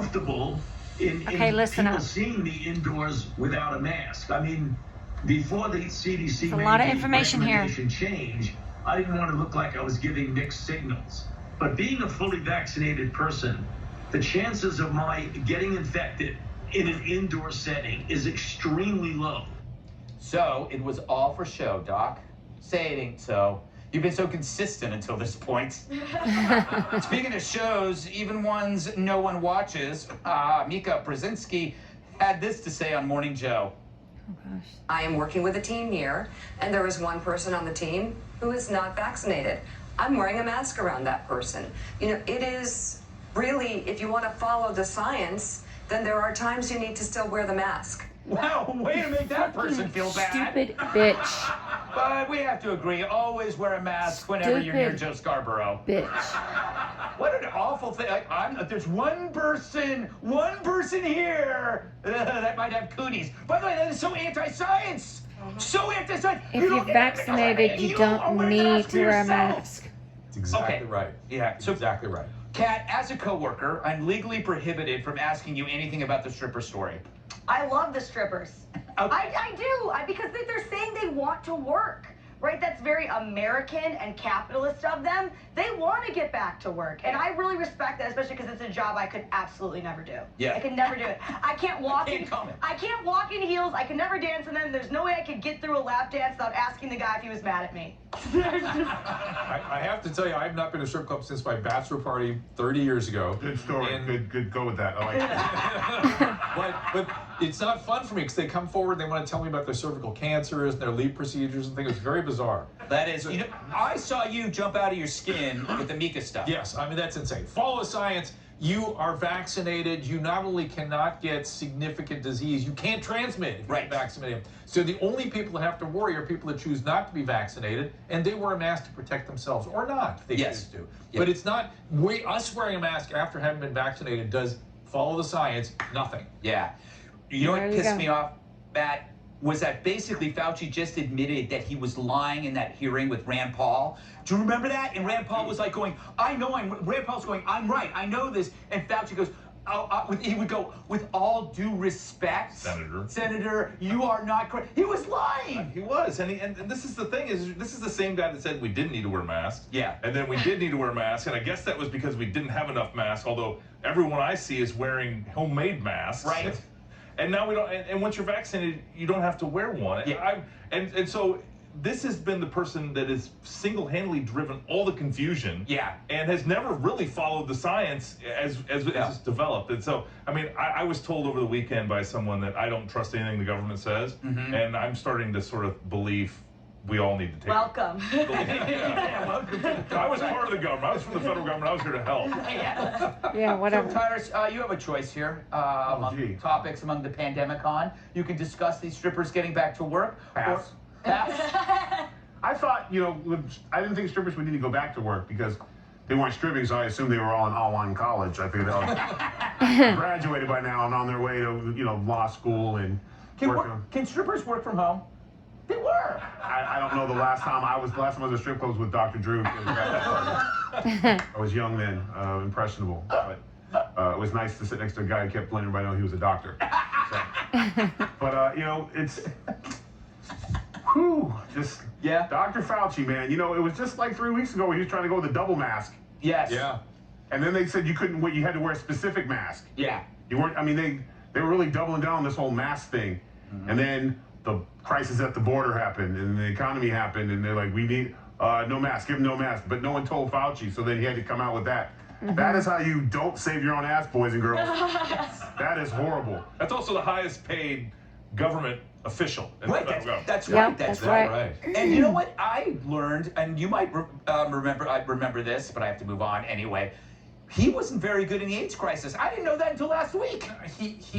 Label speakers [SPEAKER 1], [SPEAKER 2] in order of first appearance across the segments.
[SPEAKER 1] comfortable in
[SPEAKER 2] listen
[SPEAKER 1] people
[SPEAKER 2] up.
[SPEAKER 1] seeing me indoors without a mask. I mean, before the CDC
[SPEAKER 2] There's a
[SPEAKER 1] made
[SPEAKER 2] lot of
[SPEAKER 1] the
[SPEAKER 2] information here.
[SPEAKER 1] recommendation change, I didn't want to look like I was giving mixed signals. But being a fully vaccinated person, the chances of my getting infected in an indoor setting is extremely low.
[SPEAKER 3] So it was all for show, Doc. Say it ain't so. You've been so consistent until this point. Speaking of shows, even ones no one watches, Mika Brzezinski had this to say on Morning Joe.
[SPEAKER 2] Oh, gosh.
[SPEAKER 4] I am working with a team here, and there is one person on the team who is not vaccinated. I'm wearing a mask around that person. You know, it is really, if you want to follow the science, then there are times you need to still wear the mask.
[SPEAKER 3] Wow, way to make that person feel bad.
[SPEAKER 2] Stupid bitch.
[SPEAKER 3] But we have to agree, always wear a mask whenever you're near Joe Scarborough.
[SPEAKER 2] Bitch.
[SPEAKER 3] What an awful thing. Like, there's one person here that might have cooties. By the way, that is so anti-science. So anti-science.
[SPEAKER 2] If you're vaccinated, you don't need to wear a mask.
[SPEAKER 5] That's exactly right.
[SPEAKER 3] Yeah. So,
[SPEAKER 5] exactly right.
[SPEAKER 3] Kat, as a coworker, I'm legally prohibited from asking you anything about the stripper story.
[SPEAKER 6] I love the strippers.
[SPEAKER 3] Okay.
[SPEAKER 6] I do, because they're saying they want to work, right? That's very American and capitalist of them. They want to get back to work, and I really respect that, especially because it's a job I could absolutely never do.
[SPEAKER 3] Yeah.
[SPEAKER 6] I could never do it. I can't walk
[SPEAKER 3] comment.
[SPEAKER 6] I can't walk in heels. I can never dance in them. There's no way I could get through a lap dance without asking the guy if he was mad at me.
[SPEAKER 5] I have to tell you, I've not been to a strip club since my bachelor party 30 years ago.
[SPEAKER 7] Good story.
[SPEAKER 5] And
[SPEAKER 7] Good. Go with that. I like it.
[SPEAKER 5] but it's not fun for me because they come forward and they want to tell me about their cervical cancers and their LEEP procedures and things. It's very bizarre.
[SPEAKER 3] That is, you know, I saw you jump out of your skin with the Mika stuff.
[SPEAKER 5] Yes, I mean, that's insane. Follow the science. You are vaccinated. You not only cannot get significant disease, you can't transmit it if you're vaccinated. So the only people that have to worry are people that choose not to be vaccinated, and they wear a mask to protect themselves or not if they choose to. But it's not, us wearing a mask after having been vaccinated does follow the science, nothing.
[SPEAKER 3] Yeah. You know what pissed me off, Matt, was that basically Fauci just admitted that he was lying in that hearing with Rand Paul. Do you remember that? And Rand Paul was like going, Rand Paul's going, I'm right, I know this. And Fauci goes, he would go, with all due respect, Senator, you are not correct. He was lying.
[SPEAKER 7] He was, and this is the thing, this is the same guy that said we didn't need to wear masks.
[SPEAKER 3] Yeah.
[SPEAKER 7] And then we did need to wear masks, and I guess that was because we didn't have enough masks, although everyone I see is wearing homemade masks.
[SPEAKER 3] Right.
[SPEAKER 7] And now we don't, and once you're vaccinated, you don't have to wear one.
[SPEAKER 3] Yeah.
[SPEAKER 7] And so this has been the person that has single-handedly driven all the confusion.
[SPEAKER 3] Yeah.
[SPEAKER 7] And has never really followed the science as it's developed. And so, I mean, I was told over the weekend by someone that I don't trust anything the government says, and I'm starting to sort of believe we all need to take
[SPEAKER 6] Welcome.
[SPEAKER 7] I was part of the government. I was from the federal government. I was here to help.
[SPEAKER 2] Yeah, whatever.
[SPEAKER 3] So, Tyrus, you have a choice here among topics among the pandemic on. You can discuss these strippers getting back to work.
[SPEAKER 7] Pass.
[SPEAKER 3] Pass.
[SPEAKER 7] I thought, I didn't think strippers would need to go back to work because they weren't stripping, so I assumed they were all in online college. I figured they all graduated by now and on their way to, law school and
[SPEAKER 3] Can strippers work from home? They were.
[SPEAKER 7] I don't know the last time I was at a strip club was with Dr. Drew. I was young then, impressionable. But it was nice to sit next to a guy who kept letting everybody know he was a doctor. So, but, it's... Dr. Fauci, man. It was just like 3 weeks ago where he was trying to go with a double mask.
[SPEAKER 3] Yes.
[SPEAKER 7] Yeah. And then they said you couldn't you had to wear a specific mask.
[SPEAKER 3] Yeah.
[SPEAKER 7] You weren't, they were really doubling down on this whole mask thing. And then the crisis at the border happened and the economy happened and they're like, we need no mask, give them no mask. But no one told Fauci, so then he had to come out with that. That is how you don't save your own ass, boys and girls. That is horrible. That's also the highest paid government official.
[SPEAKER 3] Right, that's right.
[SPEAKER 2] That's right.
[SPEAKER 3] And you know what I learned, and you might remember this, but I have to move on anyway. He wasn't very good in the AIDS crisis. I didn't know that until last week.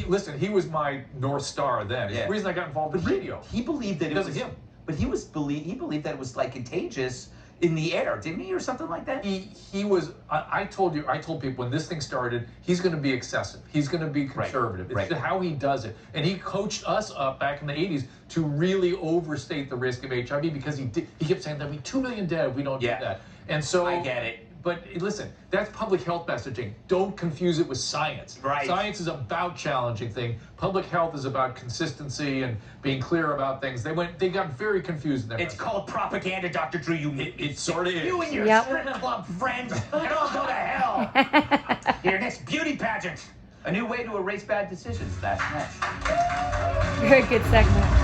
[SPEAKER 5] Listen, he was my North Star then. It's the reason I got involved in radio.
[SPEAKER 3] He believed that
[SPEAKER 5] because of him.
[SPEAKER 3] But he believed that it was like contagious in the air, didn't he, or something like that?
[SPEAKER 5] He was. I told people when this thing started, he's going to be excessive. He's going to be conservative. It's how he does it, and he coached us up back in the '80s to really overstate the risk of HIV because he kept saying there'll be 2 million dead if we don't do that. And so
[SPEAKER 3] I get it.
[SPEAKER 5] but listen, that's public health messaging. Don't confuse it with science.
[SPEAKER 3] Right.
[SPEAKER 5] Science is about challenging things. Public health is about consistency and being clear about things. They got very confused in their
[SPEAKER 3] It's
[SPEAKER 5] messaging.
[SPEAKER 3] called propaganda, Dr. Drew.
[SPEAKER 5] It sort of is.
[SPEAKER 3] You and your
[SPEAKER 2] Yep.
[SPEAKER 3] strip club friends can all go to hell. Your next beauty pageant. A new way to erase bad decisions. That's next.
[SPEAKER 2] Very good segment.